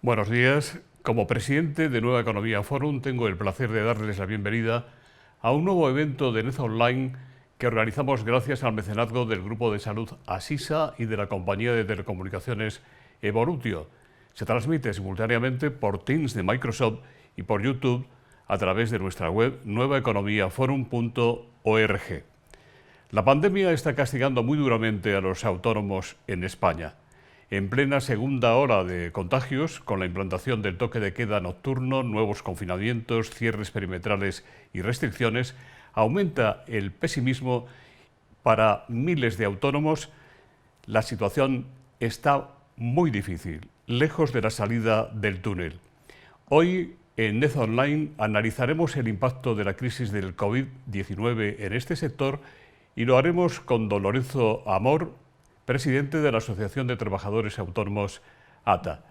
Buenos días. Como presidente de Nueva Economía Forum, tengo el placer de darles la bienvenida a un nuevo evento de NEZ Online que organizamos gracias al mecenazgo del Grupo de Salud Asisa y de la compañía de telecomunicaciones Evolutio. Se transmite simultáneamente por Teams de Microsoft y por YouTube a través de nuestra web nuevaeconomiaforum.org. La pandemia está castigando muy duramente a los autónomos en España. En plena segunda ola de contagios, con la implantación del toque de queda nocturno, nuevos confinamientos, cierres perimetrales y restricciones, aumenta el pesimismo para miles de autónomos. La situación está muy difícil, lejos de la salida del túnel. Hoy, en NEZ Online, analizaremos el impacto de la crisis del COVID-19 en este sector y lo haremos con don Lorenzo Amor, presidente de la Asociación de Trabajadores Autónomos ATA.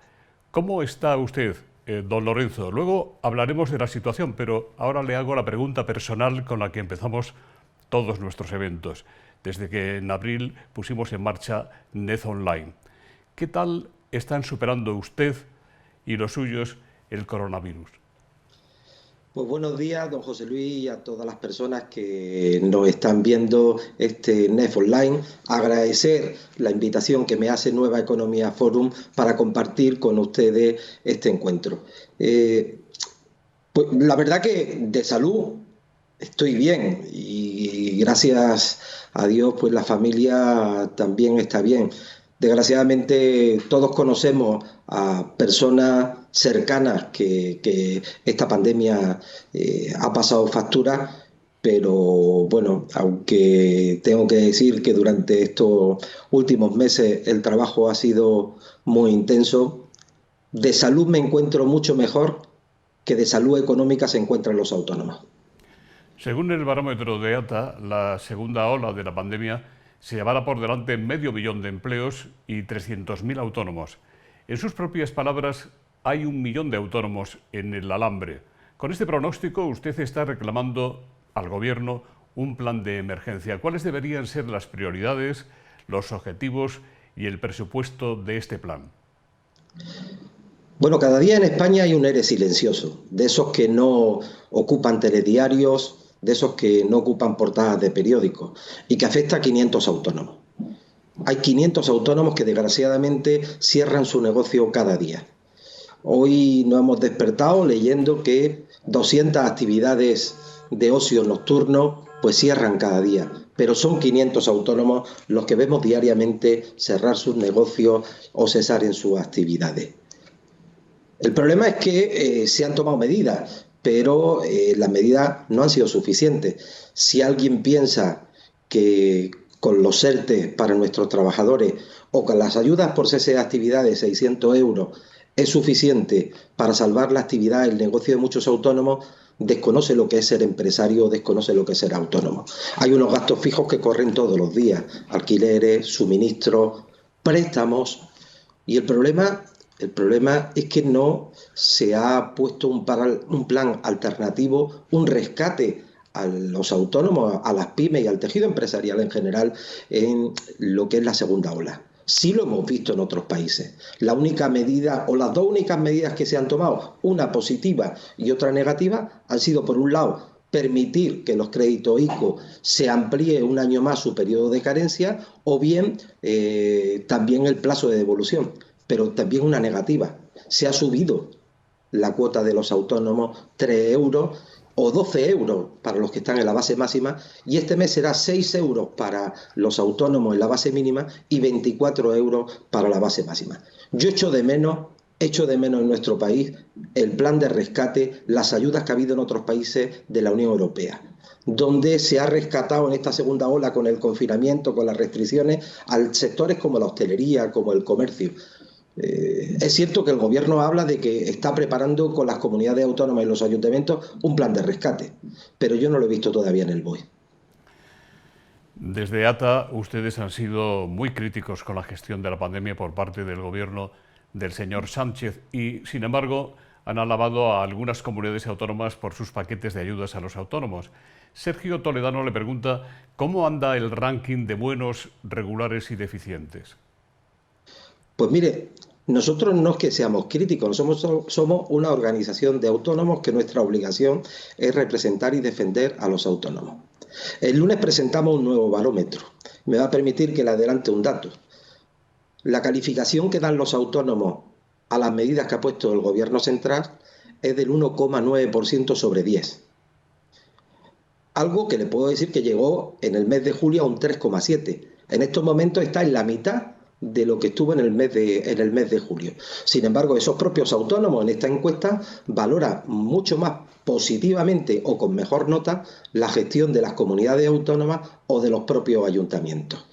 ¿Cómo está usted, don Lorenzo? Luego hablaremos de la situación, pero ahora le hago la pregunta personal con la que empezamos todos nuestros eventos, desde que en abril pusimos en marcha NEZ Online. ¿Qué tal están superando usted y los suyos el coronavirus? Pues buenos días, don José Luis, y a todas las personas que nos están viendo este NEZ Online. Agradecer la invitación que me hace Nueva Economía Forum para compartir con ustedes este encuentro. Pues la verdad que de salud estoy bien y gracias a Dios pues la familia también está bien. Desgraciadamente todos conocemos a personas cercanas que esta pandemia ha pasado factura, pero bueno, aunque tengo que decir que durante estos últimos meses el trabajo ha sido muy intenso, de salud me encuentro mucho mejor que de salud económica se encuentran los autónomos. Según el barómetro de ATA, la segunda ola de la pandemia se llevará por delante 500.000 de empleos y 300.000 autónomos. En sus propias palabras, hay 1 millón de autónomos en el alambre. Con este pronóstico, usted está reclamando al Gobierno un plan de emergencia. ¿Cuáles deberían ser las prioridades, los objetivos y el presupuesto de este plan? Bueno, cada día en España hay un ERE silencioso, de esos que no ocupan telediarios, de esos que no ocupan portadas de periódicos y que afecta a 500 autónomos. Hay 500 autónomos que desgraciadamente cierran su negocio cada día. Hoy nos hemos despertado leyendo que 200 actividades de ocio nocturno pues cierran cada día, pero son 500 autónomos los que vemos diariamente cerrar sus negocios o cesar en sus actividades. El problema es que se han tomado medidas, pero las medidas no han sido suficientes. Si alguien piensa que con los ERTE para nuestros trabajadores o con las ayudas por cese de actividad de 600 euros es suficiente para salvar la actividad, el negocio de muchos autónomos, desconoce lo que es ser empresario, desconoce lo que es ser autónomo. Hay unos gastos fijos que corren todos los días, alquileres, suministros, préstamos, y el problema es que no se ha puesto un plan alternativo, un rescate a los autónomos, a las pymes y al tejido empresarial en general en lo que es la segunda ola. Sí lo hemos visto en otros países. La única medida o las dos únicas medidas que se han tomado, una positiva y otra negativa, han sido, por un lado, permitir que los créditos ICO se amplíe un año más su periodo de carencia o bien también el plazo de devolución. Pero también una negativa. Se ha subido la cuota de los autónomos 3 euros o 12 euros para los que están en la base máxima, y este mes será 6 euros para los autónomos en la base mínima y 24 euros para la base máxima. Yo echo de menos en nuestro país el plan de rescate, las ayudas que ha habido en otros países de la Unión Europea, donde se ha rescatado en esta segunda ola con el confinamiento, con las restricciones, a sectores como la hostelería, como el comercio. Es cierto que el Gobierno habla de que está preparando con las comunidades autónomas y los ayuntamientos un plan de rescate, pero yo no lo he visto todavía en el BOE. Desde ATA, ustedes han sido muy críticos con la gestión de la pandemia por parte del Gobierno del señor Sánchez y, sin embargo, han alabado a algunas comunidades autónomas por sus paquetes de ayudas a los autónomos. Sergio Toledano le pregunta cómo anda el ranking de buenos, regulares y deficientes. Pues mire, Nosotros no es que seamos críticos, somos una organización de autónomos que nuestra obligación es representar y defender a los autónomos. El lunes presentamos un nuevo barómetro. Me va a permitir que le adelante un dato. La calificación que dan los autónomos a las medidas que ha puesto el Gobierno central es del 1,9% sobre 10. Algo que le puedo decir que llegó en el mes de julio a un 3,7%. En estos momentos está en la mitad de lo que estuvo en el mes de julio. Sin embargo, esos propios autónomos en esta encuesta valoran mucho más positivamente o con mejor nota la gestión de las comunidades autónomas o de los propios ayuntamientos.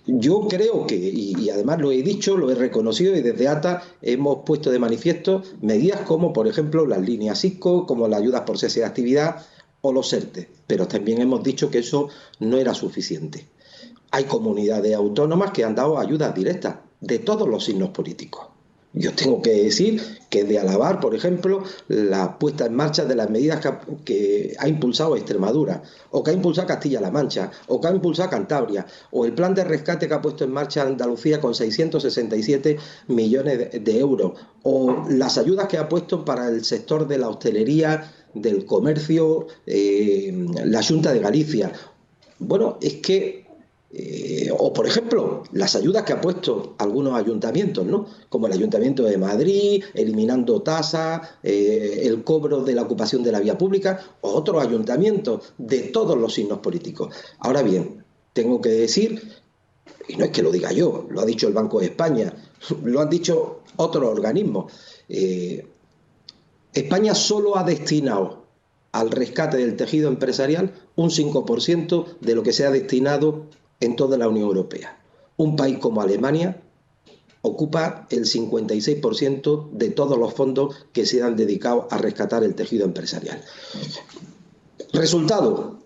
Yo creo que, y además lo he dicho, lo he reconocido, y desde ATA hemos puesto de manifiesto medidas como, por ejemplo, las líneas ISCO, como las ayudas por cese de actividad o los ERTE, pero también hemos dicho que eso no era suficiente. Hay comunidades autónomas que han dado ayudas directas de todos los signos políticos. Yo tengo que decir que de alabar, por ejemplo, la puesta en marcha de las medidas que ha impulsado Extremadura, o que ha impulsado Castilla-La Mancha, o que ha impulsado Cantabria, o el plan de rescate que ha puesto en marcha Andalucía con 667 millones de euros, o las ayudas que ha puesto para el sector de la hostelería, del comercio, la Xunta de Galicia. Bueno, es que o por ejemplo, las ayudas que ha puesto algunos ayuntamientos, ¿no? Como el Ayuntamiento de Madrid, eliminando tasas, el cobro de la ocupación de la vía pública, o otros ayuntamientos de todos los signos políticos. Ahora bien, tengo que decir, y no es que lo diga yo, lo ha dicho el Banco de España, lo han dicho otros organismos, España solo ha destinado al rescate del tejido empresarial un 5% de lo que se ha destinado en toda la Unión Europea. Un país como Alemania ocupa el 56% de todos los fondos que se han dedicado a rescatar el tejido empresarial. Resultado,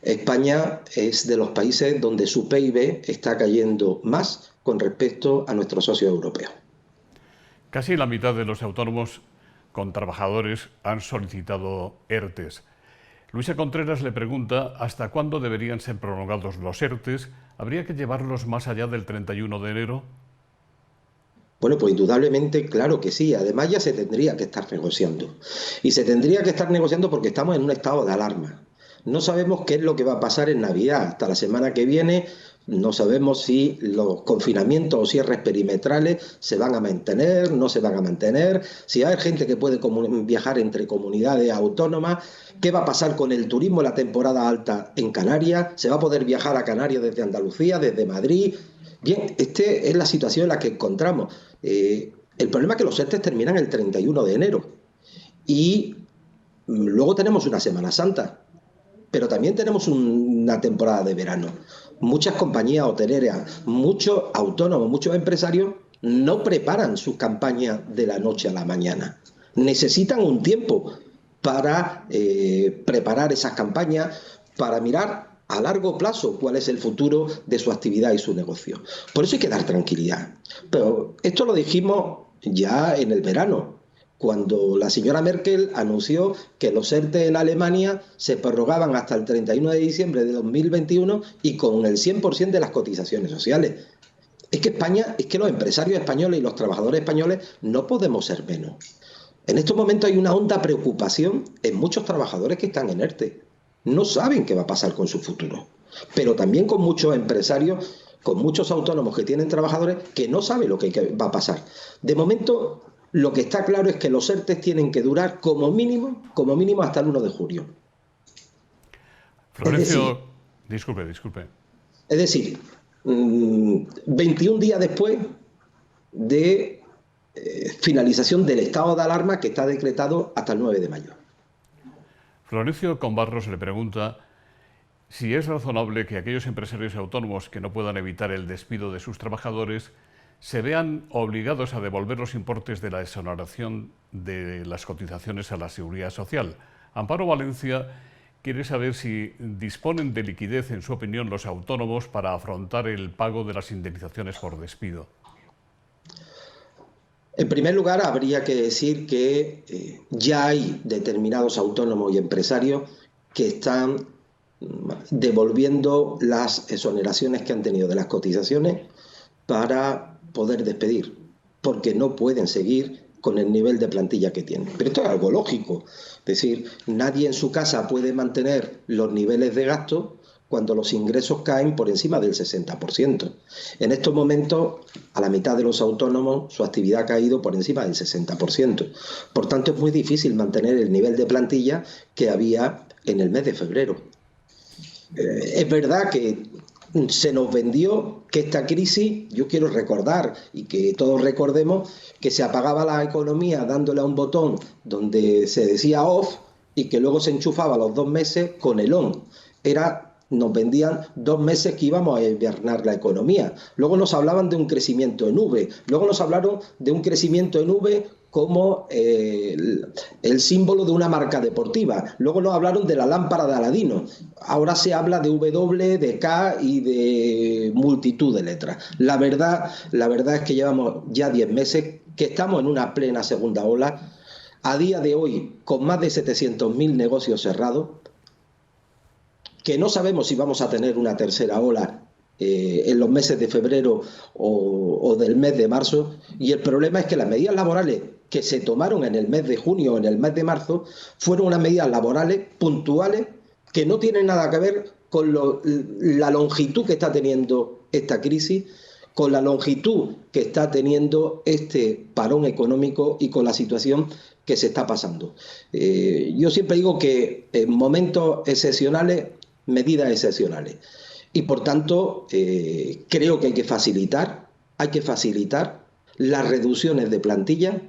España es de los países donde su PIB está cayendo más con respecto a nuestros socios europeos. Casi la mitad de los autónomos con trabajadores han solicitado ERTES. Luisa Contreras le pregunta hasta cuándo deberían ser prolongados los ERTES. ¿Habría que llevarlos más allá del 31 de enero? Bueno, pues indudablemente, claro que sí. Además ya se tendría que estar negociando. Y se tendría que estar negociando porque estamos en un estado de alarma. No sabemos qué es lo que va a pasar en Navidad. Hasta la semana que viene no sabemos si los confinamientos o cierres perimetrales se van a mantener, no se van a mantener, si hay gente que puede viajar entre comunidades autónomas, qué va a pasar con el turismo en la temporada alta en Canarias, se va a poder viajar a Canarias desde Andalucía, desde Madrid. Bien, esta es la situación en la que encontramos. El problema es que los ERTE terminan el 31 de enero y luego tenemos una Semana Santa, pero también tenemos una temporada de verano. Muchas compañías hoteleras, muchos autónomos, muchos empresarios no preparan sus campañas de la noche a la mañana. Necesitan un tiempo para preparar esas campañas, para mirar a largo plazo cuál es el futuro de su actividad y su negocio. Por eso hay que dar tranquilidad. Pero esto lo dijimos ya en el verano, cuando la señora Merkel anunció que los ERTE en Alemania se prorrogaban hasta el 31 de diciembre de 2021 y con el 100% de las cotizaciones sociales. Es que España, es que los empresarios españoles y los trabajadores españoles no podemos ser menos. En estos momentos hay una honda preocupación en muchos trabajadores que están en ERTE. No saben qué va a pasar con su futuro. Pero también con muchos empresarios, con muchos autónomos que tienen trabajadores que no saben lo que va a pasar. De momento, lo que está claro es que los ERTE tienen que durar como mínimo hasta el 1 de julio. Florencio, disculpe. Es decir, 21 días después de finalización del estado de alarma que está decretado hasta el 9 de mayo. Florencio Combarros le pregunta si es razonable que aquellos empresarios autónomos que no puedan evitar el despido de sus trabajadores se vean obligados a devolver los importes de la exoneración de las cotizaciones a la Seguridad Social. Amparo Valencia quiere saber si disponen de liquidez, en su opinión, los autónomos para afrontar el pago de las indemnizaciones por despido. En primer lugar, habría que decir que ya hay determinados autónomos y empresarios que están devolviendo las exoneraciones que han tenido de las cotizaciones para poder despedir. porque no pueden seguir con el nivel de plantilla que tienen. Pero esto es algo lógico. Es decir, nadie en su casa puede mantener los niveles de gasto cuando los ingresos caen por encima del 60%. En estos momentos, a la mitad de los autónomos, su actividad ha caído por encima del 60%. Por tanto, es muy difícil mantener el nivel de plantilla que había en el mes de febrero. Es verdad que se nos vendió que esta crisis, yo quiero recordar y que todos recordemos que se apagaba la economía dándole a un botón donde se decía off y que luego se enchufaba a los 2 meses con el on. Nos vendían 2 meses que íbamos a invernar la economía. Luego nos hablaban de un crecimiento en V. Luego nos hablaron de un crecimiento en V como el símbolo de una marca deportiva. Luego nos hablaron de la lámpara de Aladino. Ahora se habla de W, de K y de multitud de letras. La verdad es que llevamos ya 10 meses, que estamos en una plena segunda ola. A día de hoy, con más de 700.000 negocios cerrados, que no sabemos si vamos a tener una tercera ola en los meses de febrero o del mes de marzo, y el problema es que las medidas laborales que se tomaron en el mes de junio o en el mes de marzo fueron unas medidas laborales puntuales que no tienen nada que ver con la longitud que está teniendo esta crisis, con la longitud que está teniendo este parón económico y con la situación que se está pasando. Yo siempre digo que en momentos excepcionales, medidas excepcionales. Y por tanto, creo que hay que facilitar las reducciones de plantilla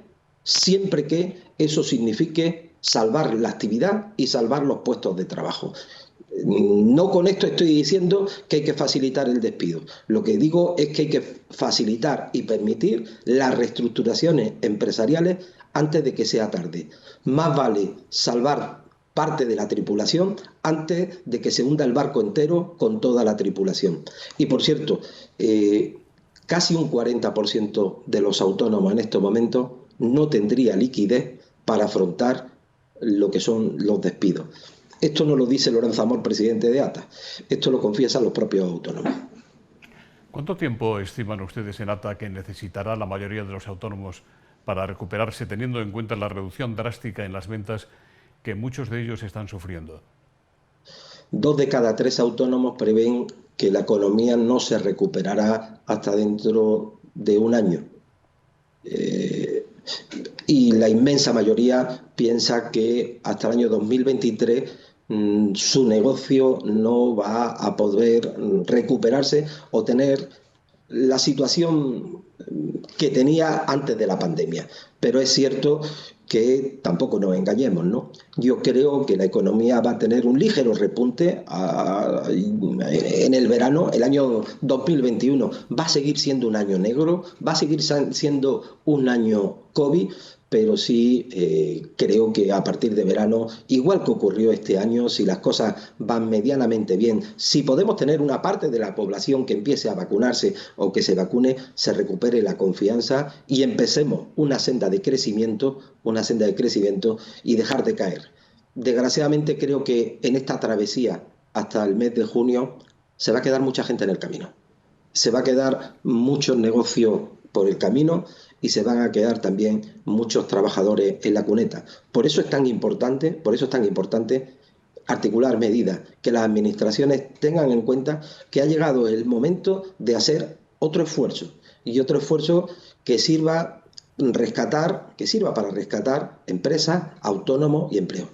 siempre que eso signifique salvar la actividad y salvar los puestos de trabajo. No con esto estoy diciendo que hay que facilitar el despido. Lo que digo es que hay que facilitar y permitir las reestructuraciones empresariales antes de que sea tarde. Más vale salvar parte de la tripulación antes de que se hunda el barco entero con toda la tripulación. Y por cierto, casi un 40% de los autónomos en estos momentos no tendría liquidez para afrontar lo que son los despidos. Esto no lo dice Lorenzo Amor, presidente de ATA, esto lo confiesan los propios autónomos. ¿Cuánto tiempo estiman ustedes en ATA que necesitará la mayoría de los autónomos para recuperarse, teniendo en cuenta la reducción drástica en las ventas que muchos de ellos están sufriendo? 2 de cada 3 autónomos prevén que la economía no se recuperará hasta dentro de un año. Y la inmensa mayoría piensa que hasta el año 2023 su negocio no va a poder recuperarse o tener la situación que tenía antes de la pandemia. Pero es cierto que tampoco nos engañemos, ¿no? Yo creo que la economía va a tener un ligero repunte en el verano. El año 2021 va a seguir siendo un año negro, va a seguir siendo un año COVID, pero sí creo que a partir de verano, igual que ocurrió este año, si las cosas van medianamente bien, si podemos tener una parte de la población que empiece a vacunarse o que se vacune, se recupere la confianza y empecemos una senda de crecimiento y dejar de caer. Desgraciadamente creo que en esta travesía hasta el mes de junio se va a quedar mucha gente en el camino. Se va a quedar muchos negocios por el camino y se van a quedar también muchos trabajadores en la cuneta. Por eso es tan importante articular medidas, que las administraciones tengan en cuenta que ha llegado el momento de hacer otro esfuerzo, y otro esfuerzo que sirva para rescatar empresas, autónomos y empleo.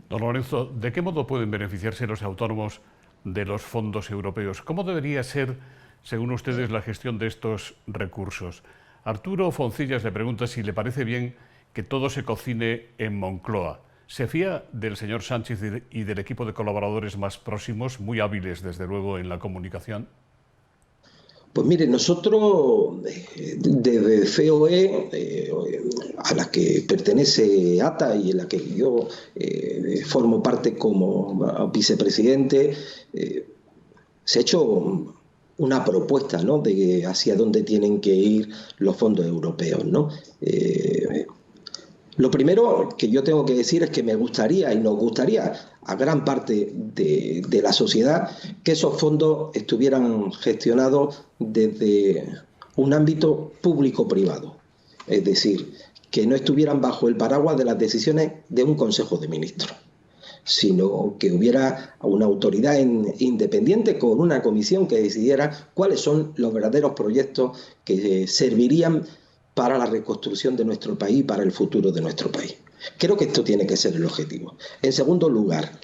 Don Lorenzo, ¿de qué modo pueden beneficiarse los autónomos de los fondos europeos? ¿Cómo debería ser, según ustedes, la gestión de estos recursos? Arturo Foncillas le pregunta si le parece bien que todo se cocine en Moncloa. ¿Se fía del señor Sánchez y del equipo de colaboradores más próximos, muy hábiles desde luego en la comunicación? Pues mire, nosotros desde COE, a la que pertenece ATA y en la que yo formo parte como vicepresidente, se ha hecho una propuesta, ¿no?, de hacia dónde tienen que ir los fondos europeos, ¿no? Lo primero que yo tengo que decir es que me gustaría y nos gustaría a gran parte de la sociedad que esos fondos estuvieran gestionados desde un ámbito público-privado, es decir, que no estuvieran bajo el paraguas de las decisiones de un Consejo de Ministros, sino que hubiera una autoridad independiente con una comisión que decidiera cuáles son los verdaderos proyectos que servirían para la reconstrucción de nuestro país, para el futuro de nuestro país. Creo que esto tiene que ser el objetivo. En segundo lugar,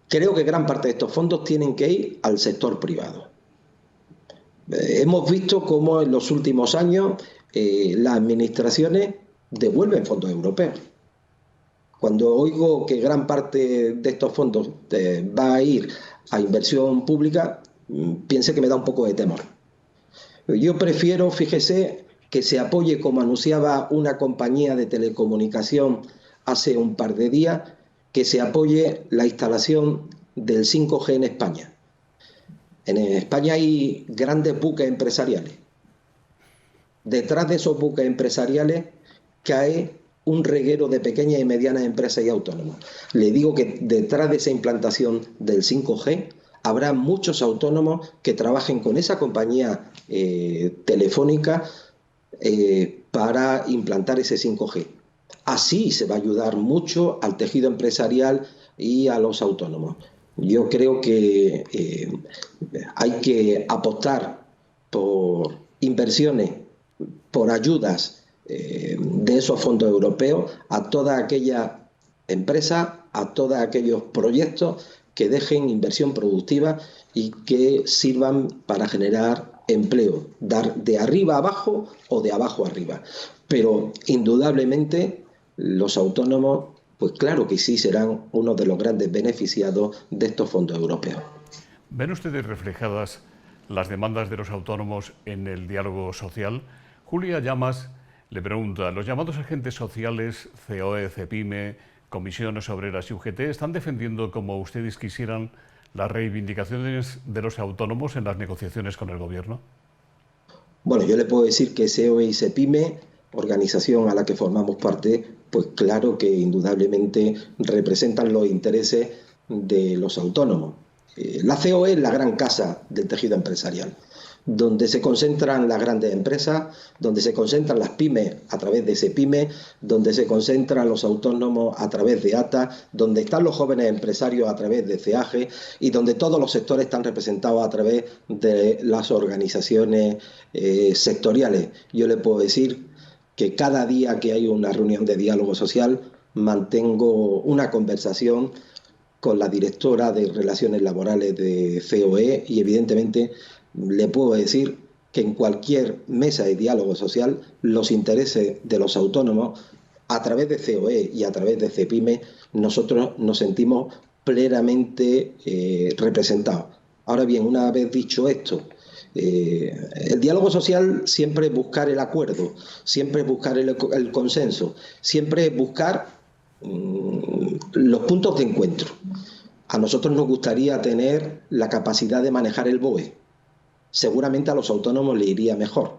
creo que gran parte de estos fondos tienen que ir al sector privado. Hemos visto cómo en los últimos años las administraciones devuelven fondos europeos. Cuando oigo que gran parte de estos fondos va a ir a inversión pública, piense que me da un poco de temor. Yo prefiero, fíjese, que se apoye, como anunciaba una compañía de telecomunicación hace un par de días, que se apoye la instalación del 5G en España. En España hay grandes buques empresariales. Detrás de esos buques empresariales cae un reguero de pequeñas y medianas empresas y autónomos. Le digo que detrás de esa implantación del 5G habrá muchos autónomos que trabajen con esa compañía telefónica para implantar ese 5G. Así se va a ayudar mucho al tejido empresarial y a los autónomos. Yo creo que hay que apostar por inversiones, por ayudas de esos fondos europeos a todas aquellas empresas, a todos aquellos proyectos que dejen inversión productiva y que sirvan para generar empleo, dar de arriba a abajo o de abajo a arriba. Pero indudablemente los autónomos, pues claro que sí, serán uno de los grandes beneficiados de estos fondos europeos. ¿Ven ustedes reflejadas las demandas de los autónomos en el diálogo social? Julia Llamas le pregunta, ¿los llamados agentes sociales, COE, CEPIME, comisiones obreras y UGT están defendiendo, como ustedes quisieran, las reivindicaciones de los autónomos en las negociaciones con el gobierno? Bueno, yo le puedo decir que COE y CEPIME, organización a la que formamos parte, pues claro que indudablemente representan los intereses de los autónomos. La COE es la gran casa del tejido empresarial, donde se concentran las grandes empresas, donde se concentran las pymes a través de CEPIME, donde se concentran los autónomos a través de ATA, donde están los jóvenes empresarios a través de CEAGE y donde todos los sectores están representados a través de las organizaciones sectoriales. Yo le puedo decir que cada día que hay una reunión de diálogo social mantengo una conversación con la directora de Relaciones Laborales de COE y evidentemente le puedo decir que en cualquier mesa de diálogo social los intereses de los autónomos a través de COE y a través de CEPIME nosotros nos sentimos plenamente representados. Ahora bien, una vez dicho esto, el diálogo social siempre es buscar el acuerdo, siempre es buscar el consenso, siempre es buscar los puntos de encuentro. A nosotros nos gustaría tener la capacidad de manejar el BOE. Seguramente a los autónomos les iría mejor,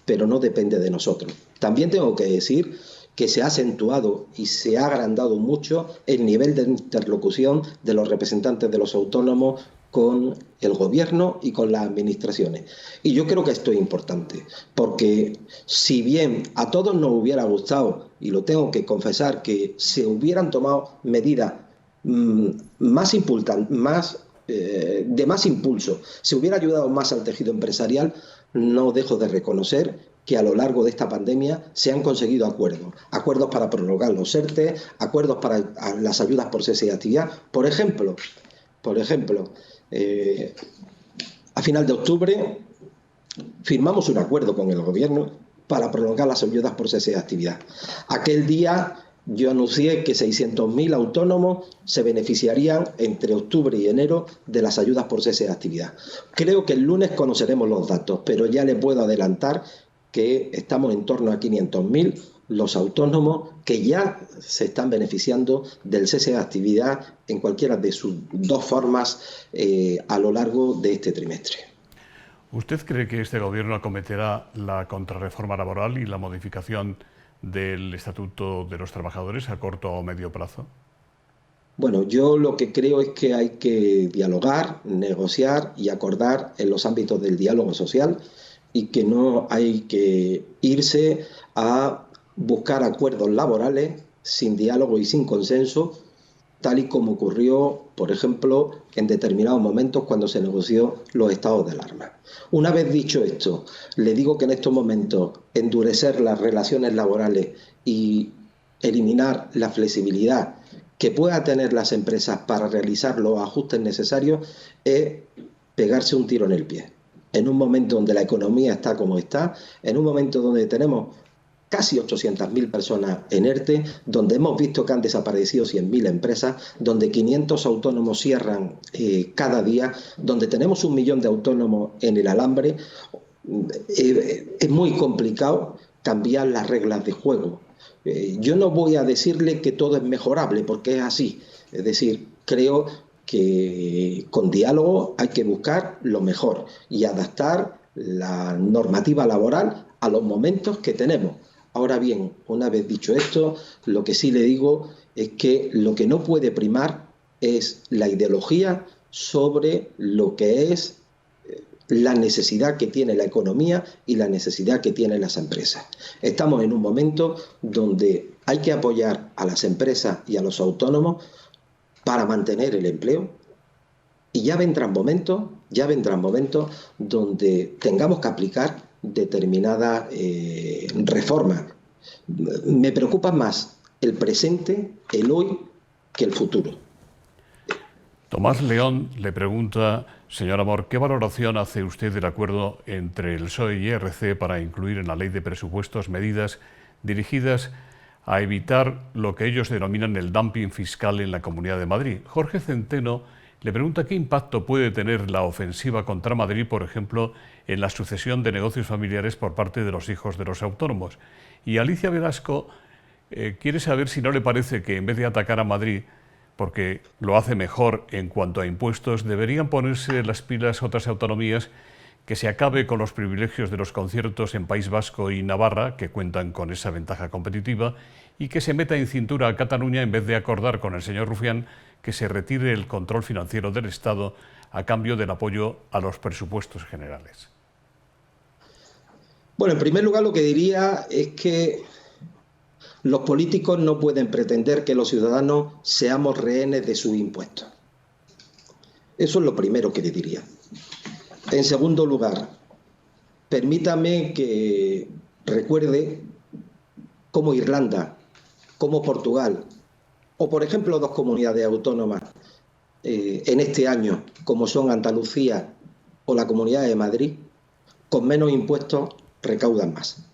pero no depende de nosotros. También tengo que decir que se ha acentuado y se ha agrandado mucho el nivel de interlocución de los representantes de los autónomos con el gobierno y con las administraciones. Y yo creo que esto es importante, porque si bien a todos nos hubiera gustado, y lo tengo que confesar, que se hubieran tomado medidas de más impulso, se hubiera ayudado más al tejido empresarial, no dejo de reconocer que a lo largo de esta pandemia se han conseguido acuerdos para prolongar los ERTE, acuerdos para las ayudas por cese de actividad. Por ejemplo, a final de octubre firmamos un acuerdo con el gobierno para prolongar las ayudas por cese de actividad. Aquel día yo anuncié que 600.000 autónomos se beneficiarían entre octubre y enero de las ayudas por cese de actividad. Creo que el lunes conoceremos los datos, pero ya le puedo adelantar que estamos en torno a 500.000 los autónomos que ya se están beneficiando del cese de actividad en cualquiera de sus dos formas a lo largo de este trimestre. ¿Usted cree que este gobierno acometerá la contrarreforma laboral y la modificación del Estatuto de los Trabajadores a corto o medio plazo? Bueno, yo lo que creo es que hay que dialogar, negociar y acordar en los ámbitos del diálogo social y que no hay que irse a buscar acuerdos laborales sin diálogo y sin consenso, tal y como ocurrió, por ejemplo, en determinados momentos cuando se negoció los estados de alarma. Una vez dicho esto, le digo que en estos momentos endurecer las relaciones laborales y eliminar la flexibilidad que puedan tener las empresas para realizar los ajustes necesarios es pegarse un tiro en el pie. En un momento donde la economía está como está, en un momento donde tenemos casi 800.000 personas en ERTE, donde hemos visto que han desaparecido 100.000 empresas, donde 500 autónomos cierran cada día, donde tenemos 1 millón de autónomos en el alambre, es muy complicado cambiar las reglas de juego. Yo no voy a decirle que todo es mejorable, porque es así. Es decir, creo que con diálogo hay que buscar lo mejor y adaptar la normativa laboral a los momentos que tenemos. Ahora bien, una vez dicho esto, lo que sí le digo es que lo que no puede primar es la ideología sobre lo que es la necesidad que tiene la economía y la necesidad que tienen las empresas. Estamos en un momento donde hay que apoyar a las empresas y a los autónomos para mantener el empleo, y ya vendrán momentos donde tengamos que aplicar determinadas reformas. Me preocupa más el presente, el hoy, que el futuro. Tomás León le pregunta, señor Amor, ¿qué valoración hace usted del acuerdo entre el PSOE y ERC para incluir en la ley de presupuestos medidas dirigidas a evitar lo que ellos denominan el dumping fiscal en la Comunidad de Madrid? Jorge Centeno le pregunta qué impacto puede tener la ofensiva contra Madrid, por ejemplo, en la sucesión de negocios familiares por parte de los hijos de los autónomos. Y Alicia Velasco quiere saber si no le parece que en vez de atacar a Madrid, porque lo hace mejor en cuanto a impuestos, deberían ponerse las pilas otras autonomías, que se acabe con los privilegios de los conciertos en País Vasco y Navarra, que cuentan con esa ventaja competitiva, y que se meta en cintura a Cataluña en vez de acordar con el señor Rufián que se retire el control financiero del Estado a cambio del apoyo a los presupuestos generales. Bueno, en primer lugar lo que diría es que los políticos no pueden pretender que los ciudadanos seamos rehenes de sus impuestos. Eso es lo primero que le diría. En segundo lugar, permítame que recuerde cómo Irlanda, como Portugal, o por ejemplo 2 comunidades autónomas en este año, como son Andalucía o la Comunidad de Madrid, con menos impuestos recaudan más.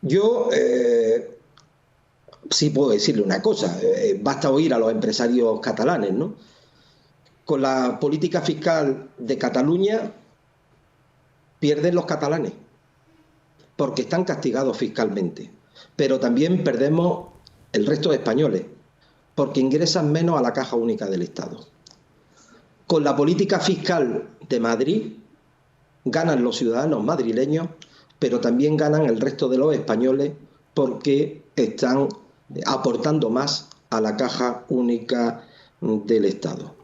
Yo sí puedo decirle una cosa, basta oír a los empresarios catalanes, ¿no? Con la política fiscal de Cataluña pierden los catalanes, porque están castigados fiscalmente, pero también perdemos el resto de españoles, porque ingresan menos a la caja única del Estado. Con la política fiscal de Madrid ganan los ciudadanos madrileños, pero también ganan el resto de los españoles porque están aportando más a la caja única del Estado.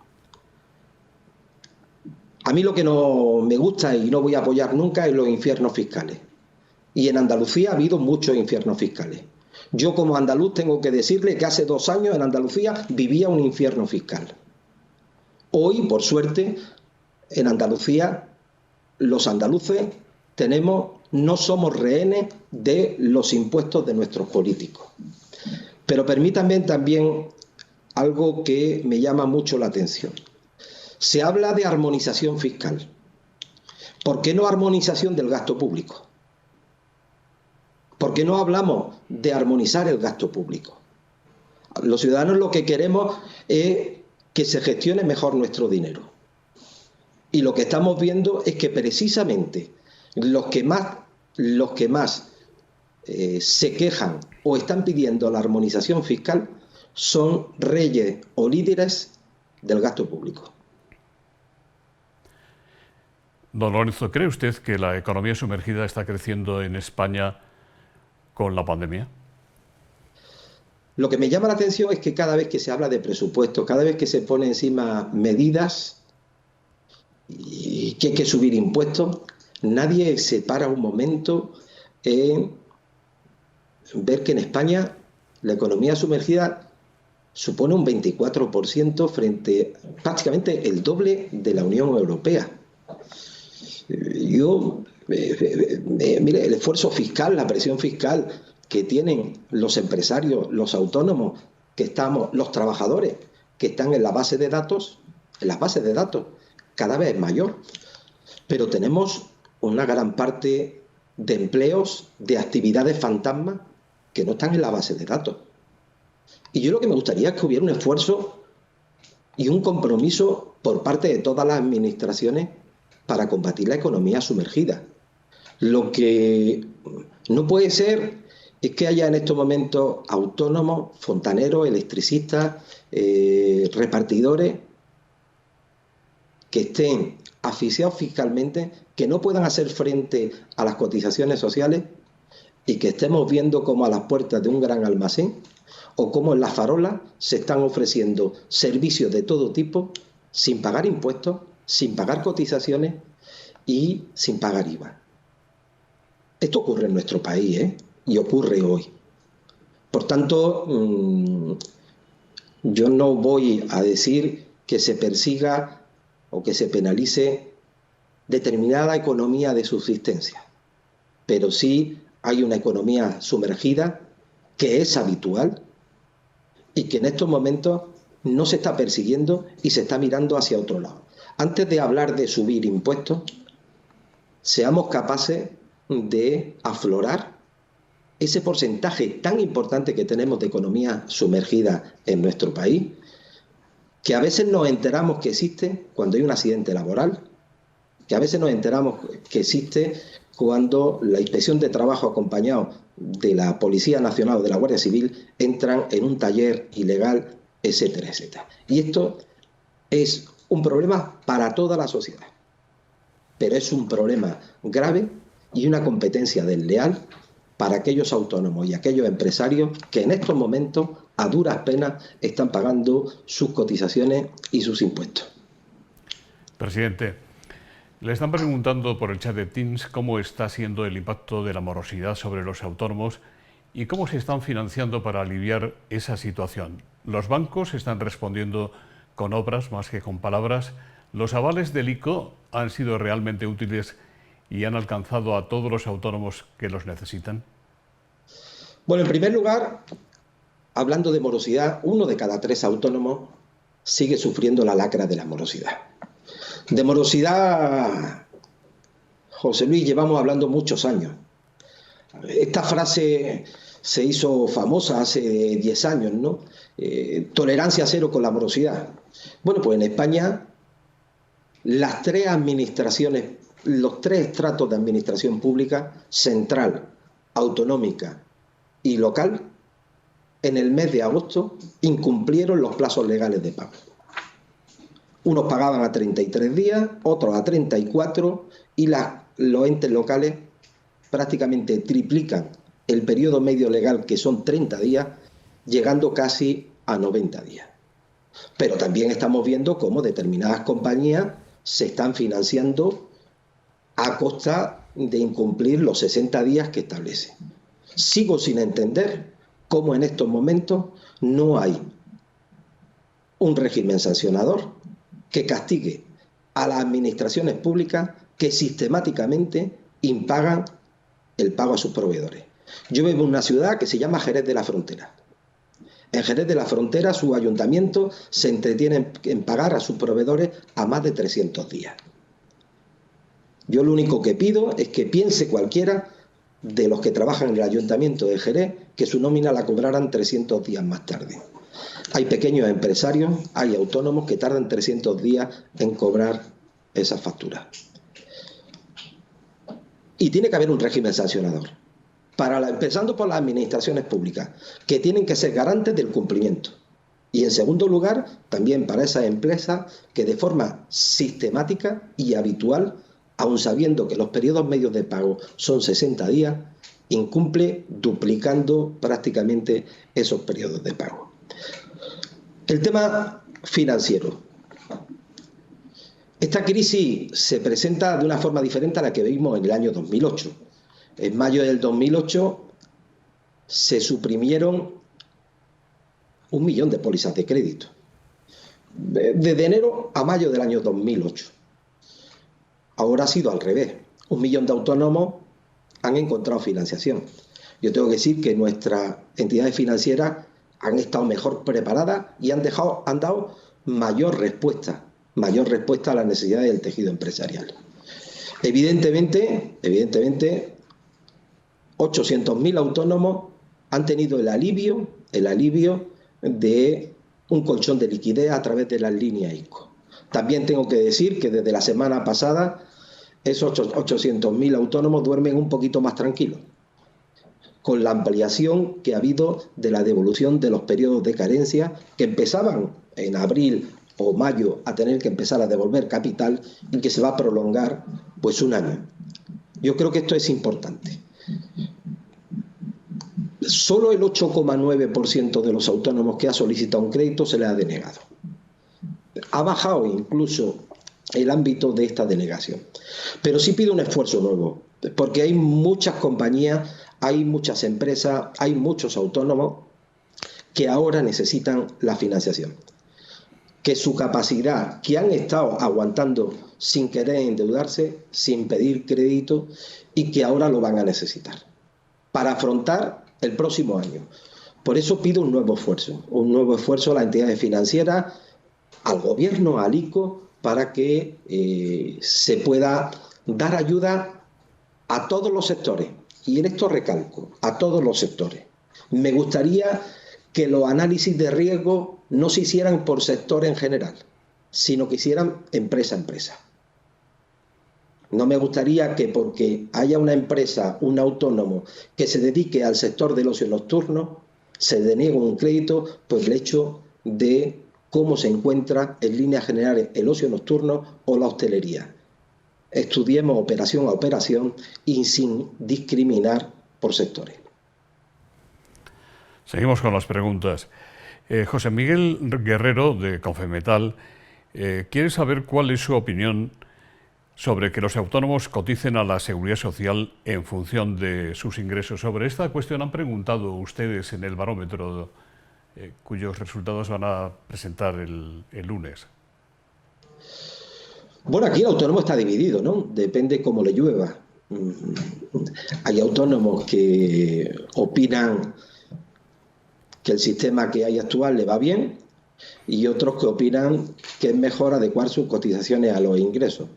A mí lo que no me gusta y no voy a apoyar nunca es los infiernos fiscales. Y en Andalucía ha habido muchos infiernos fiscales. Yo como andaluz tengo que decirle que hace 2 años en Andalucía vivía un infierno fiscal. Hoy, por suerte, en Andalucía los andaluces no somos rehenes de los impuestos de nuestros políticos. Pero permítanme también algo que me llama mucho la atención. Se habla de armonización fiscal. ¿Por qué no armonización del gasto público? ¿Por qué no hablamos de armonizar el gasto público? Los ciudadanos lo que queremos es que se gestione mejor nuestro dinero. Y lo que estamos viendo es que precisamente los que más se quejan o están pidiendo la armonización fiscal son reyes o líderes del gasto público. Don Lorenzo, ¿cree usted que la economía sumergida está creciendo en España con la pandemia? Lo que me llama la atención es que cada vez que se habla de presupuestos, cada vez que se pone encima medidas y que hay que subir impuestos, nadie se para un momento en ver que en España la economía sumergida supone un 24% frente prácticamente el doble de la Unión Europea. Mire, el esfuerzo fiscal, la presión fiscal que tienen los empresarios, los autónomos, los trabajadores que están en la base de datos, cada vez es mayor. Pero tenemos una gran parte de empleos, de actividades fantasmas que no están en la base de datos. Y yo lo que me gustaría es que hubiera un esfuerzo y un compromiso por parte de todas las administraciones para combatir la economía sumergida. Lo que no puede ser es que haya en estos momentos autónomos, fontaneros, electricistas, repartidores que estén asfixiados fiscalmente, que no puedan hacer frente a las cotizaciones sociales y que estemos viendo cómo a las puertas de un gran almacén o cómo en las farolas se están ofreciendo servicios de todo tipo sin pagar impuestos, sin pagar cotizaciones y sin pagar IVA. Esto ocurre en nuestro país, y ocurre hoy. Por tanto, yo no voy a decir que se persiga o que se penalice determinada economía de subsistencia, pero sí hay una economía sumergida que es habitual y que en estos momentos no se está persiguiendo y se está mirando hacia otro lado. Antes de hablar de subir impuestos, seamos capaces de aflorar ese porcentaje tan importante que tenemos de economía sumergida en nuestro país, que a veces nos enteramos que existe cuando hay un accidente laboral, que a veces nos enteramos que existe cuando la Inspección de Trabajo acompañado de la Policía Nacional o de la Guardia Civil entran en un taller ilegal, etcétera, etcétera. Y esto es un problema para toda la sociedad, pero es un problema grave y una competencia desleal para aquellos autónomos y aquellos empresarios que en estos momentos a duras penas están pagando sus cotizaciones y sus impuestos. Presidente, le están preguntando por el chat de Teams cómo está siendo el impacto de la morosidad sobre los autónomos y cómo se están financiando para aliviar esa situación. Los bancos están respondiendo con obras más que con palabras. ¿Los avales del ICO han sido realmente útiles y han alcanzado a todos los autónomos que los necesitan? Bueno, en primer lugar, hablando de morosidad, 1 de cada 3 autónomos sigue sufriendo la lacra de la morosidad. De morosidad, José Luis, llevamos hablando muchos años. Esta frase se hizo famosa hace 10 años, ¿no? Tolerancia cero con la morosidad. Bueno, pues en España las 3 administraciones, los 3 estratos de administración pública, central, autonómica y local, en el mes de agosto incumplieron los plazos legales de pago. Unos pagaban a 33 días, otros a 34 y los entes locales prácticamente triplican el periodo medio legal, que son 30 días, llegando casi a 90 días. Pero también estamos viendo cómo determinadas compañías se están financiando a costa de incumplir los 60 días que establece. Sigo sin entender cómo en estos momentos no hay un régimen sancionador que castigue a las administraciones públicas que sistemáticamente impagan el pago a sus proveedores. Yo vivo en una ciudad que se llama Jerez de la Frontera. En Jerez de la Frontera su ayuntamiento se entretiene en pagar a sus proveedores a más de 300 días. Yo lo único que pido es que piense cualquiera de los que trabajan en el ayuntamiento de Jerez que su nómina la cobraran 300 días más tarde. Hay pequeños empresarios, hay autónomos que tardan 300 días en cobrar esas facturas. Y tiene que haber un régimen sancionador, empezando por las administraciones públicas, que tienen que ser garantes del cumplimiento. Y en segundo lugar, también para esas empresas que de forma sistemática y habitual, aun sabiendo que los periodos medios de pago son 60 días, incumple duplicando prácticamente esos periodos de pago. El tema financiero. Esta crisis se presenta de una forma diferente a la que vimos en el año 2008. En mayo del 2008 se suprimieron 1 millón de pólizas de crédito. Desde enero a mayo del año 2008. Ahora ha sido al revés. 1 millón de autónomos han encontrado financiación. Yo tengo que decir que nuestras entidades financieras han estado mejor preparadas y han dado mayor respuesta a las necesidades del tejido empresarial. Evidentemente, 800.000 autónomos han tenido el alivio de un colchón de liquidez a través de las líneas ICO. También tengo que decir que desde la semana pasada esos 800.000 autónomos duermen un poquito más tranquilos, con la ampliación que ha habido de la devolución de los periodos de carencia que empezaban en abril o mayo a tener que empezar a devolver capital y que se va a prolongar pues 1 año. Yo creo que esto es importante. Solo el 8,9% de los autónomos que ha solicitado un crédito se le ha denegado. Ha bajado incluso el ámbito de esta denegación. Pero sí pide un esfuerzo nuevo, porque hay muchas compañías, hay muchas empresas, hay muchos autónomos que ahora necesitan la financiación. Que su capacidad, que han estado aguantando sin querer endeudarse, sin pedir crédito, y que ahora lo van a necesitar para afrontar el próximo año. Por eso pido un nuevo esfuerzo a las entidades financieras, al gobierno, al ICO, para que se pueda dar ayuda a todos los sectores. Y en esto recalco, a todos los sectores. Me gustaría que los análisis de riesgo no se hicieran por sector en general, sino que hicieran empresa a empresa. No me gustaría que porque haya una empresa, un autónomo, que se dedique al sector del ocio nocturno, se deniegue un crédito por el hecho de cómo se encuentra en líneas generales el ocio nocturno o la hostelería. Estudiemos operación a operación y sin discriminar por sectores. Seguimos con las preguntas. José Miguel Guerrero, de Confemetal, quiere saber cuál es su opinión sobre que los autónomos coticen a la Seguridad Social en función de sus ingresos. Sobre esta cuestión han preguntado ustedes en el barómetro, cuyos resultados van a presentar el lunes. Bueno, aquí el autónomo está dividido, ¿no? Depende cómo le llueva. Hay autónomos que opinan que el sistema que hay actual le va bien y otros que opinan que es mejor adecuar sus cotizaciones a los ingresos.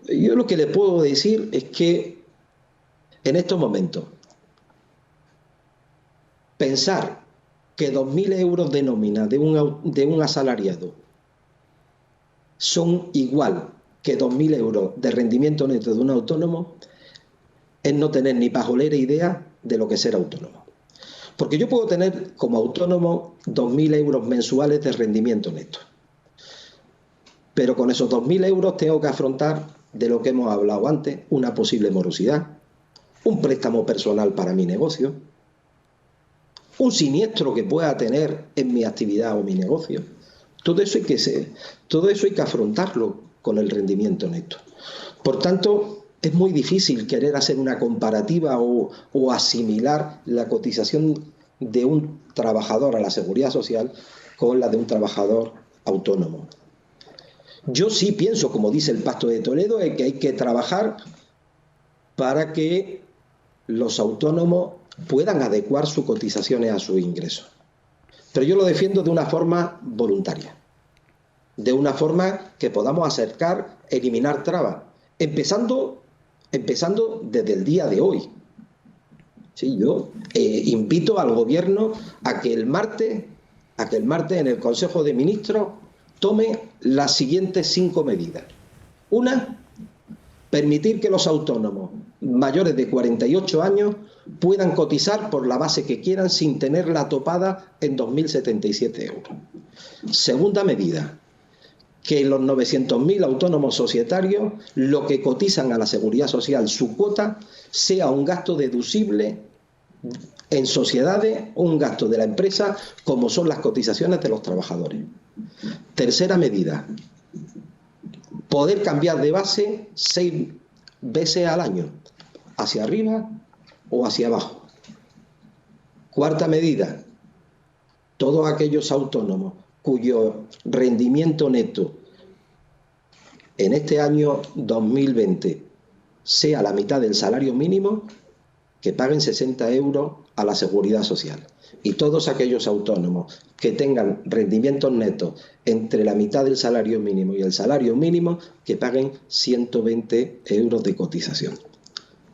Yo lo que le puedo decir es que en estos momentos pensar que 2.000 euros de nómina de un asalariado son igual que 2.000 euros de rendimiento neto de un autónomo es no tener ni pajolera idea de lo que es ser autónomo. Porque yo puedo tener como autónomo 2.000 euros mensuales de rendimiento neto. Pero con esos 2.000 euros tengo que afrontar, de lo que hemos hablado antes, una posible morosidad, un préstamo personal para mi negocio, un siniestro que pueda tener en mi actividad o mi negocio. Todo eso hay que afrontarlo con el rendimiento neto. Por tanto, es muy difícil querer hacer una comparativa o asimilar la cotización de un trabajador a la Seguridad Social con la de un trabajador autónomo. Yo sí pienso, como dice el Pacto de Toledo, que hay que trabajar para que los autónomos puedan adecuar sus cotizaciones a sus ingresos. Pero yo lo defiendo de una forma voluntaria, de una forma que podamos acercar, eliminar trabas, empezando desde el día de hoy. Sí, yo invito al Gobierno a que el martes en el Consejo de Ministros tome las siguientes 5 medidas. Una, permitir que los autónomos mayores de 48 años puedan cotizar por la base que quieran sin tenerla topada en 2.077 euros. Segunda medida, que los 900.000 autónomos societarios, lo que cotizan a la Seguridad Social, su cuota, sea un gasto deducible en sociedades, un gasto de la empresa, como son las cotizaciones de los trabajadores. Tercera medida, poder cambiar de base 6 veces al año, hacia arriba o hacia abajo. Cuarta medida, todos aquellos autónomos cuyo rendimiento neto en este año 2020 sea la mitad del salario mínimo, que paguen 60 euros a la Seguridad Social. Y todos aquellos autónomos que tengan rendimientos netos entre la mitad del salario mínimo y el salario mínimo, que paguen 120 euros de cotización.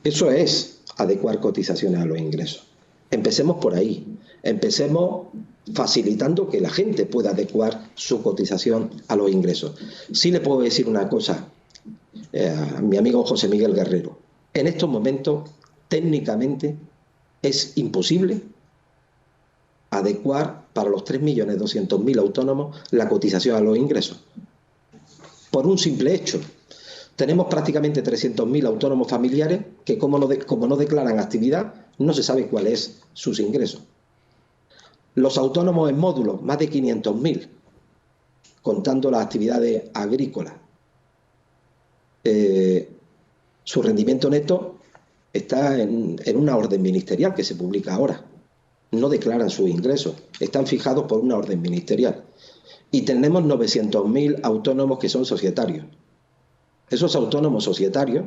Eso es adecuar cotizaciones a los ingresos. Empecemos por ahí. Empecemos facilitando que la gente pueda adecuar su cotización a los ingresos. Sí le puedo decir una cosa a mi amigo José Miguel Guerrero. En estos momentos, técnicamente, es imposible adecuar para los 3.200.000 autónomos la cotización a los ingresos. Por un simple hecho. Tenemos prácticamente 300.000 autónomos familiares que, como no declaran actividad, no se sabe cuál es sus ingresos. Los autónomos en módulos, más de 500.000, contando las actividades agrícolas. Su rendimiento neto está en una orden ministerial que se publica ahora. No declaran sus ingresos, están fijados por una orden ministerial. Y tenemos 900.000 autónomos que son societarios. Esos autónomos societarios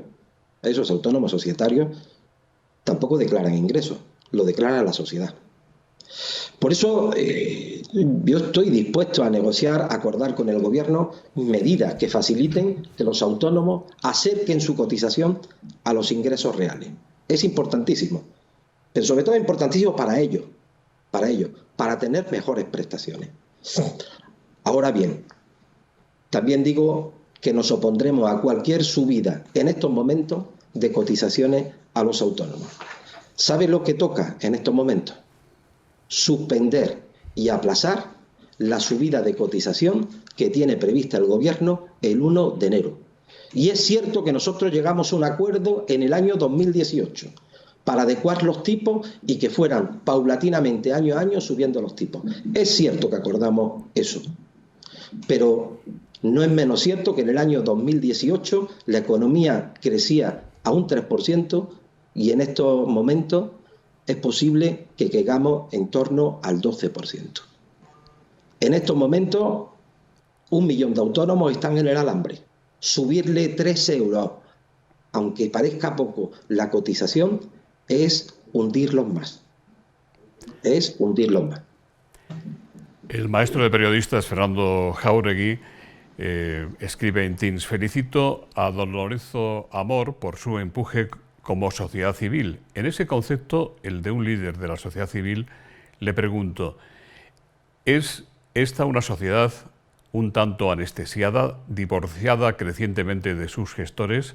tampoco declaran ingresos, lo declara la sociedad. Por eso yo estoy dispuesto a negociar, acordar con el Gobierno medidas que faciliten que los autónomos acerquen su cotización a los ingresos reales. Es importantísimo, pero sobre todo es importantísimo para ellos, para tener mejores prestaciones. Ahora bien, también digo que nos opondremos a cualquier subida en estos momentos de cotizaciones a los autónomos. ¿Sabe lo que toca en estos momentos? Suspender y aplazar la subida de cotización que tiene prevista el Gobierno el 1 de enero. Y es cierto que nosotros llegamos a un acuerdo en el año 2018 para adecuar los tipos y que fueran paulatinamente año a año subiendo los tipos. Es cierto que acordamos eso, pero no es menos cierto que en el año 2018 la economía crecía a un 3% y en estos momentos es posible que caigamos en torno al 12%. En estos momentos, 1 millón de autónomos están en el alambre. Subirle 3 euros, aunque parezca poco, la cotización, es hundirlos más. Es hundirlos más. El maestro de periodistas, Fernando Jáuregui, escribe en Teams: felicito a don Lorenzo Amor por su empuje como sociedad civil. En ese concepto, el de un líder de la sociedad civil, le pregunto, ¿es esta una sociedad un tanto anestesiada, divorciada crecientemente de sus gestores?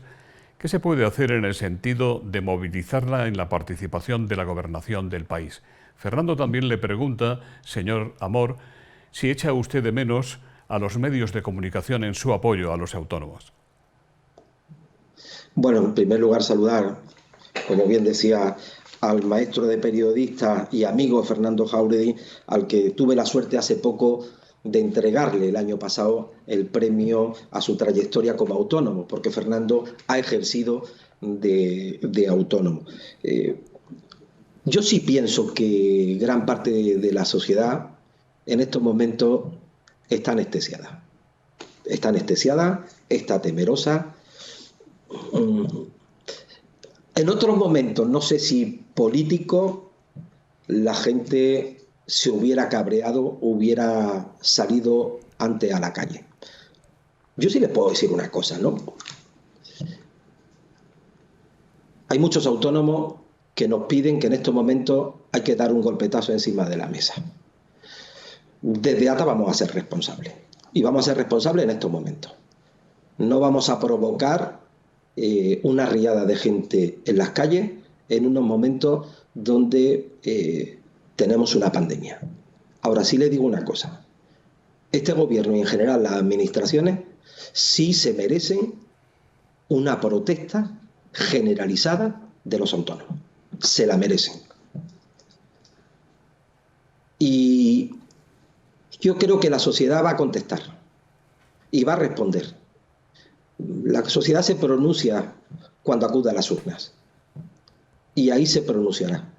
¿Qué se puede hacer en el sentido de movilizarla en la participación de la gobernación del país? Fernando también le pregunta, señor Amor, si echa usted de menos a los medios de comunicación en su apoyo a los autónomos. Bueno, en primer lugar saludar, como bien decía, al maestro de periodistas y amigo Fernando Jáuregui, al que tuve la suerte hace poco de entregarle el año pasado el premio a su trayectoria como autónomo, porque Fernando ha ejercido de autónomo. Yo sí pienso que gran parte de la sociedad en estos momentos está anestesiada. Está anestesiada, está temerosa. En otros momentos, no sé si político, la gente se hubiera cabreado, hubiera salido antes a la calle. Yo sí les puedo decir una cosa, ¿no? Hay muchos autónomos que nos piden que en estos momentos hay que dar un golpetazo encima de la mesa. Desde ATA vamos a ser responsables. Y vamos a ser responsables en estos momentos. No vamos a provocar una riada de gente en las calles en unos momentos donde tenemos una pandemia. Ahora sí le digo una cosa. este gobierno y en general las administraciones sí se merecen una protesta generalizada de los autónomos. Se la merecen. Y yo creo que la sociedad va a contestar y va a responder. La sociedad se pronuncia cuando acude a las urnas y ahí se pronunciará.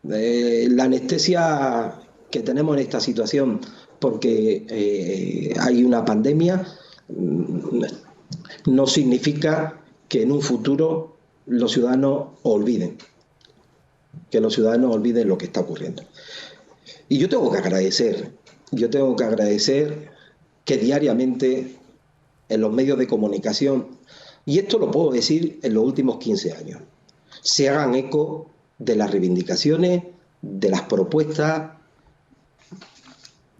La anestesia que tenemos en esta situación porque hay una pandemia no significa que en un futuro los ciudadanos olviden lo que está ocurriendo. Y yo tengo que agradecer que diariamente en los medios de comunicación, y esto lo puedo decir en los últimos 15 años, se hagan eco de las reivindicaciones, de las propuestas,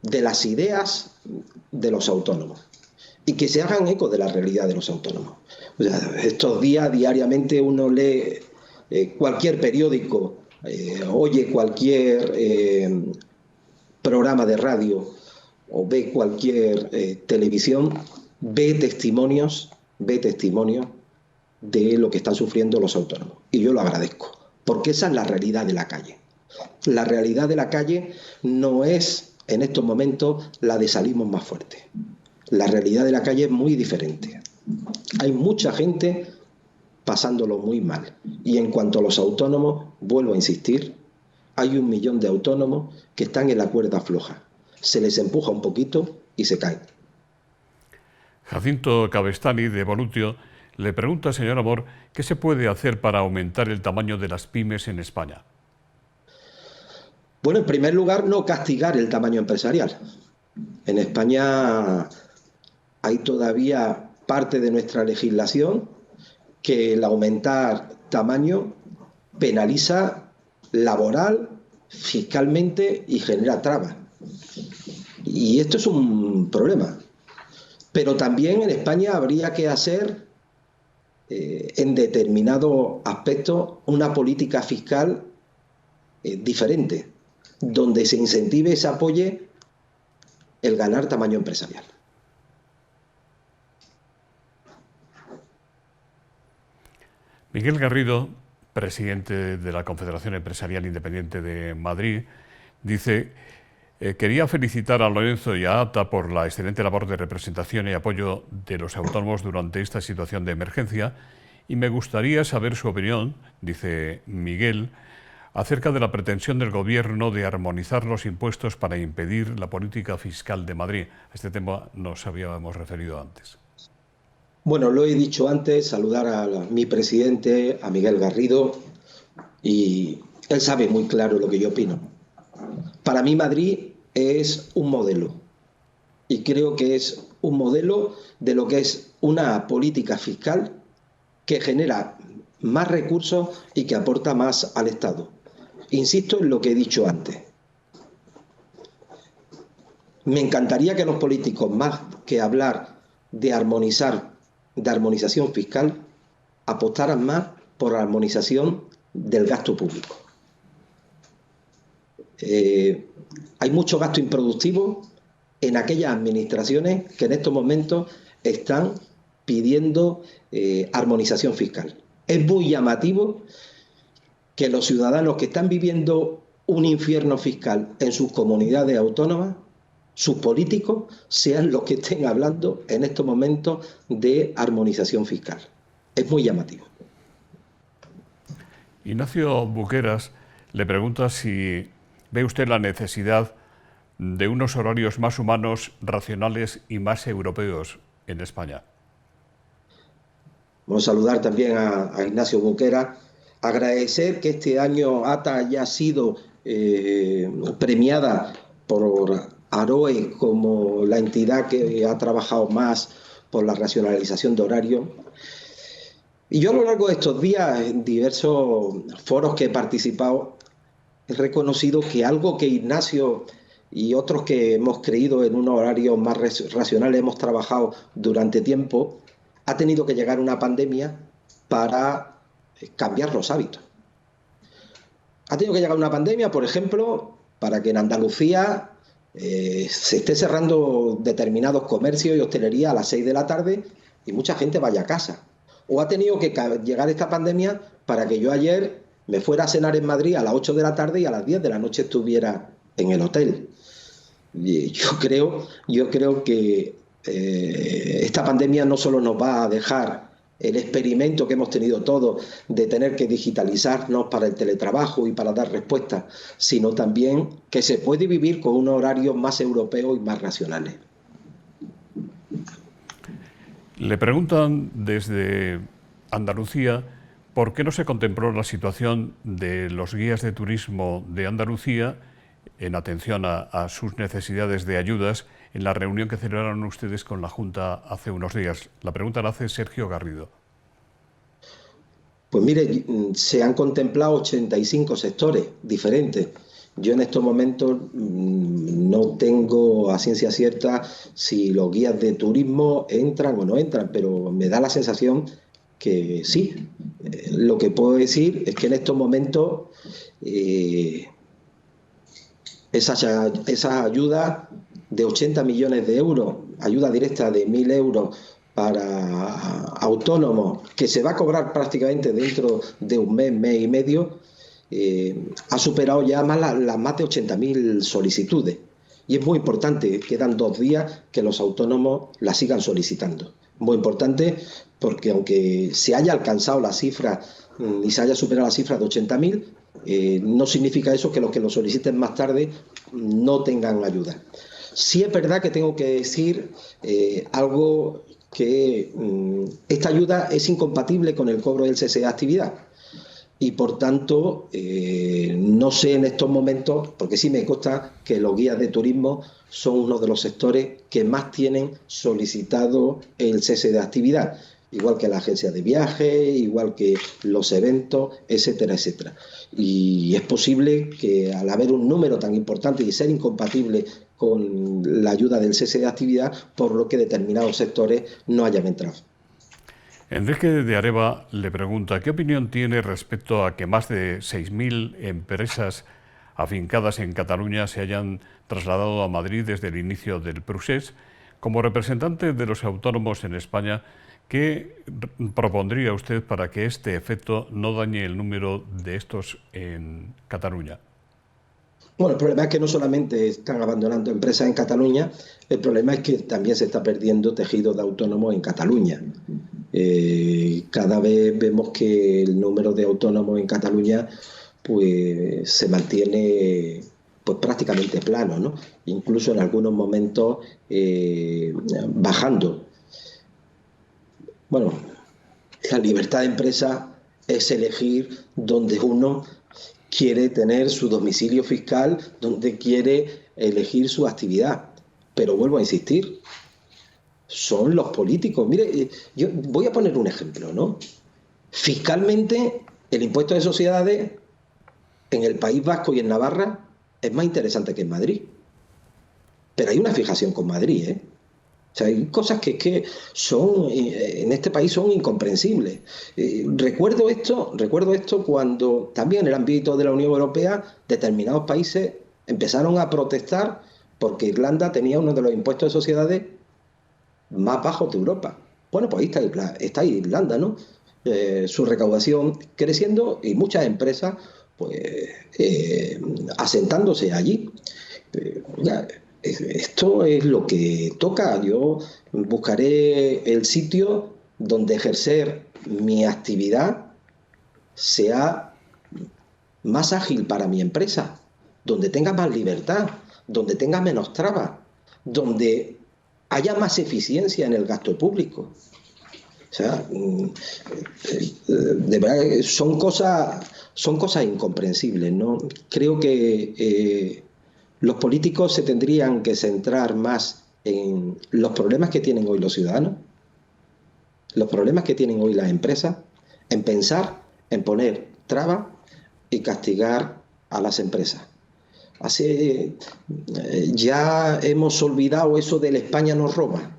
de las ideas de los autónomos y que se hagan eco de la realidad de los autónomos. O sea, estos días, diariamente, uno lee cualquier periódico, oye cualquier programa de radio o ve cualquier televisión, ve testimonios de lo que están sufriendo los autónomos. Y yo lo agradezco, porque esa es la realidad de la calle. La realidad de la calle no es, en estos momentos, la de salimos más fuertes. La realidad de la calle es muy diferente. Hay mucha gente pasándolo muy mal. Y en cuanto a los autónomos, vuelvo a insistir, hay 1 millón de autónomos que están en la cuerda floja. Se les empuja un poquito y se caen. Jacinto Cabestany, de Volutio, le pregunta, señor Amor, ¿qué se puede hacer para aumentar el tamaño de las pymes en España? Bueno, en primer lugar, no castigar el tamaño empresarial. En España hay todavía parte de nuestra legislación que el aumentar tamaño penaliza laboral, fiscalmente y genera trabas. Y esto es un problema. Pero también en España habría que hacer, en determinados aspectos, una política fiscal diferente, donde se incentive y se apoye el ganar tamaño empresarial. Miguel Garrido, presidente de la Confederación Empresarial Independiente de Madrid, dice: quería felicitar a Lorenzo y a ATA por la excelente labor de representación y apoyo de los autónomos durante esta situación de emergencia, y me gustaría saber su opinión, dice Miguel, acerca de la pretensión del Gobierno de armonizar los impuestos para impedir la política fiscal de Madrid. A este tema nos habíamos referido antes. Bueno, lo he dicho antes, saludar a mi presidente, a Miguel Garrido, y él sabe muy claro lo que yo opino. Para mí Madrid es un modelo, y creo que es un modelo de lo que es una política fiscal que genera más recursos y que aporta más al Estado. Insisto en lo que he dicho antes. Me encantaría que los políticos, más que hablar de armonización fiscal, apostaran más por la armonización del gasto público. Hay mucho gasto improductivo en aquellas administraciones que en estos momentos están pidiendo armonización fiscal. Es muy llamativo que los ciudadanos que están viviendo un infierno fiscal en sus comunidades autónomas, sus políticos, sean los que estén hablando en estos momentos de armonización fiscal. Es muy llamativo. Ignacio Buqueras le pregunta si ve usted la necesidad de unos horarios más humanos, racionales y más europeos en España. Vamos a saludar también a Ignacio Buqueras. Agradecer que este año ATA haya sido premiada por AROE como la entidad que ha trabajado más por la racionalización de horarios. Y yo a lo largo de estos días, en diversos foros que he participado, he reconocido que algo que Ignacio y otros que hemos creído en unos horarios más racionales, hemos trabajado durante tiempo, ha tenido que llegar una pandemia para cambiar los hábitos. Ha tenido que llegar una pandemia, por ejemplo, para que en Andalucía se esté cerrando determinados comercios y hostelería a las 6 de la tarde y mucha gente vaya a casa. O ha tenido que llegar esta pandemia para que yo ayer me fuera a cenar en Madrid a las 8 de la tarde y a las 10 de la noche estuviera en el hotel. Y yo creo que esta pandemia no solo nos va a dejar el experimento que hemos tenido todos de tener que digitalizarnos para el teletrabajo y para dar respuestas, sino también que se puede vivir con unos horarios más europeos y más racionales. Le preguntan desde Andalucía por qué no se contempló la situación de los guías de turismo de Andalucía en atención a sus necesidades de ayudas en la reunión que celebraron ustedes con la Junta hace unos días. La pregunta la hace Sergio Garrido. Pues mire, se han contemplado 85 sectores diferentes. Yo en estos momentos no tengo a ciencia cierta si los guías de turismo entran o no entran, pero me da la sensación que sí. Lo que puedo decir es que en estos momentos esas ayudas de 80 millones de euros, ayuda directa de 1.000 euros para autónomos, que se va a cobrar prácticamente dentro de un mes, mes y medio, ha superado ya las más de 80.000 solicitudes. Y es muy importante, quedan 2 días que los autónomos la sigan solicitando. Muy importante porque aunque se haya alcanzado la cifra y se haya superado la cifra de 80.000, no significa eso que los que lo soliciten más tarde no tengan ayuda. Sí es verdad que tengo que decir algo que esta ayuda es incompatible con el cobro del cese de actividad y por tanto no sé en estos momentos, porque sí me consta que los guías de turismo son uno de los sectores que más tienen solicitado el cese de actividad, igual que la agencia de viajes, igual que los eventos, etcétera, etcétera. Y es posible que al haber un número tan importante y ser incompatible con la ayuda del cese de actividad, por lo que determinados sectores no hayan entrado. Enrique de Areva le pregunta, ¿qué opinión tiene respecto a que más de 6.000 empresas afincadas en Cataluña se hayan trasladado a Madrid desde el inicio del procés? Como representante de los autónomos en España, ¿qué propondría usted para que este efecto no dañe el número de estos en Cataluña? Bueno, el problema es que no solamente están abandonando empresas en Cataluña, el problema es que también se está perdiendo tejido de autónomos en Cataluña. Cada vez vemos que el número de autónomos en Cataluña pues se mantiene pues prácticamente plano, ¿no? Incluso en algunos momentos bajando. Bueno, la libertad de empresa es elegir donde uno quiere tener su domicilio fiscal, donde quiere elegir su actividad. Pero vuelvo a insistir, son los políticos. Mire, yo voy a poner un ejemplo, ¿no? Fiscalmente, el impuesto de sociedades en el País Vasco y en Navarra es más interesante que en Madrid. Pero hay una fijación con Madrid, ¿eh? O sea, hay cosas que son en este país son incomprensibles. Recuerdo esto cuando también en el ámbito de la Unión Europea determinados países empezaron a protestar porque Irlanda tenía uno de los impuestos de sociedades más bajos de Europa. Bueno, pues ahí está Irlanda, ¿no? Su recaudación creciendo y muchas empresas pues asentándose allí. Esto es lo que toca. Yo buscaré el sitio donde ejercer mi actividad sea más ágil para mi empresa, donde tenga más libertad, donde tenga menos trabas, donde haya más eficiencia en el gasto público. O sea, de verdad son cosas incomprensibles, ¿no? Creo que los políticos se tendrían que centrar más en los problemas que tienen hoy los ciudadanos, los problemas que tienen hoy las empresas, en pensar en poner trabas y castigar a las empresas. Así ya hemos olvidado eso del España nos roba.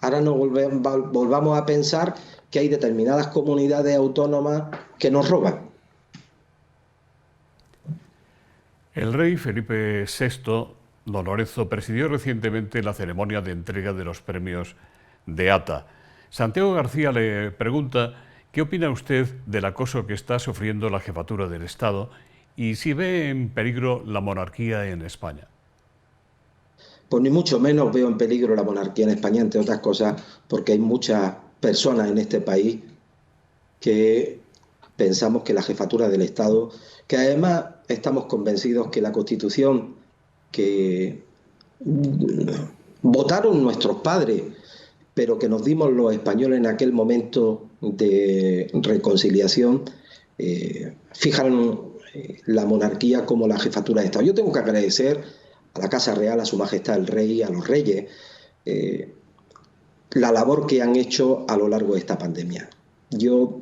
Ahora nos volvamos a pensar que hay determinadas comunidades autónomas que nos roban. El rey Felipe VI Don Lorenzo presidió recientemente la ceremonia de entrega de los premios de ATA. Santiago García le pregunta qué opina usted del acoso que está sufriendo la jefatura del Estado y si ve en peligro la monarquía en España. Pues ni mucho menos veo en peligro la monarquía en España, entre otras cosas, porque hay muchas personas en este país que pensamos que la jefatura del Estado, que además estamos convencidos que la Constitución que votaron nuestros padres, pero que nos dimos los españoles en aquel momento de reconciliación, fijan la monarquía como la jefatura de Estado. Yo tengo que agradecer a la Casa Real, a Su Majestad el Rey, a los reyes, la labor que han hecho a lo largo de esta pandemia. Yo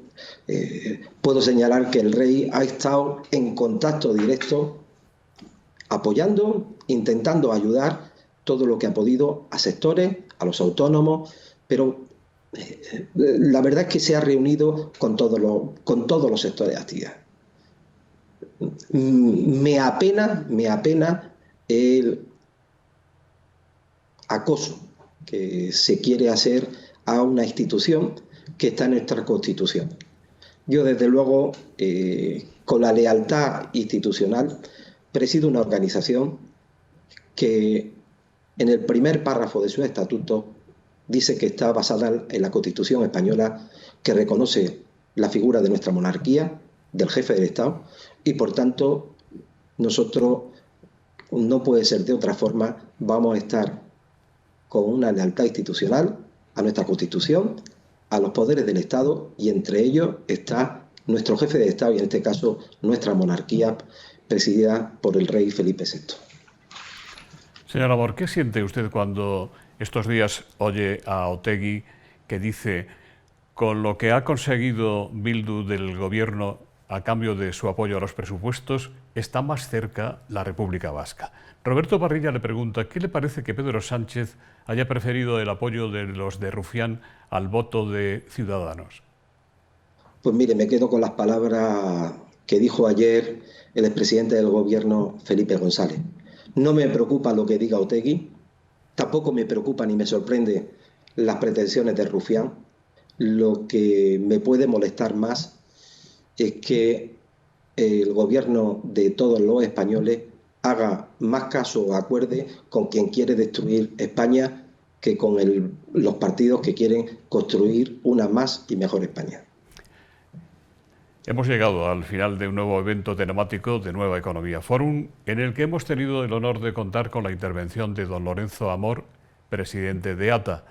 puedo señalar que el Rey ha estado en contacto directo, apoyando, intentando ayudar todo lo que ha podido a sectores, a los autónomos, pero la verdad es que se ha reunido con todos los sectores de actividad. Me apena el acoso que se quiere hacer a una institución que está en nuestra Constitución. Yo, desde luego, con la lealtad institucional, presido una organización que en el primer párrafo de su estatuto dice que está basada en la Constitución española, que reconoce la figura de nuestra monarquía, del jefe del Estado, y por tanto nosotros, no puede ser de otra forma, vamos a estar con una lealtad institucional a nuestra Constitución, a los poderes del Estado, y entre ellos está nuestro jefe de Estado, y en este caso nuestra monarquía, presidida por el rey Felipe VI. Señor Amor, ¿qué siente usted cuando estos días oye a Otegi que dice, con lo que ha conseguido Bildu del gobierno a cambio de su apoyo a los presupuestos, está más cerca la República Vasca? Roberto Parrilla le pregunta, ¿qué le parece que Pedro Sánchez haya preferido el apoyo de los de Rufián al voto de Ciudadanos? Pues mire, me quedo con las palabras que dijo ayer el expresidente del gobierno, Felipe González. No me preocupa lo que diga Otegi, tampoco me preocupa ni me sorprende las pretensiones de Rufián. Lo que me puede molestar más es que el gobierno de todos los españoles haga más caso o acuerde con quien quiere destruir España que con los partidos que quieren construir una más y mejor España. Hemos llegado al final de un nuevo evento temático de Nueva Economía Forum, en el que hemos tenido el honor de contar con la intervención de don Lorenzo Amor, presidente de ATA.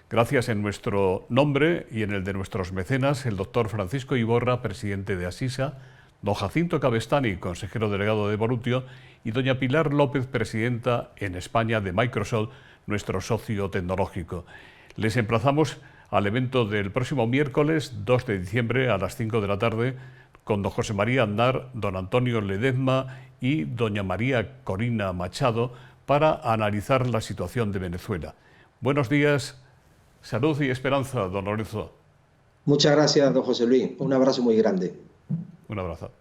Gracias en nuestro nombre y en el de nuestros mecenas, el doctor Francisco Iborra, presidente de Asisa, don Jacinto Cabestany, consejero delegado de Volutio, y doña Pilar López, presidenta en España de Microsoft, nuestro socio tecnológico. Les emplazamos al evento del próximo miércoles 2 de diciembre a las 5 de la tarde con don José María Aznar, don Antonio Ledezma y doña María Corina Machado para analizar la situación de Venezuela. Buenos días, salud y esperanza, don Lorenzo. Muchas gracias, don José Luis. Un abrazo muy grande. Un abrazo.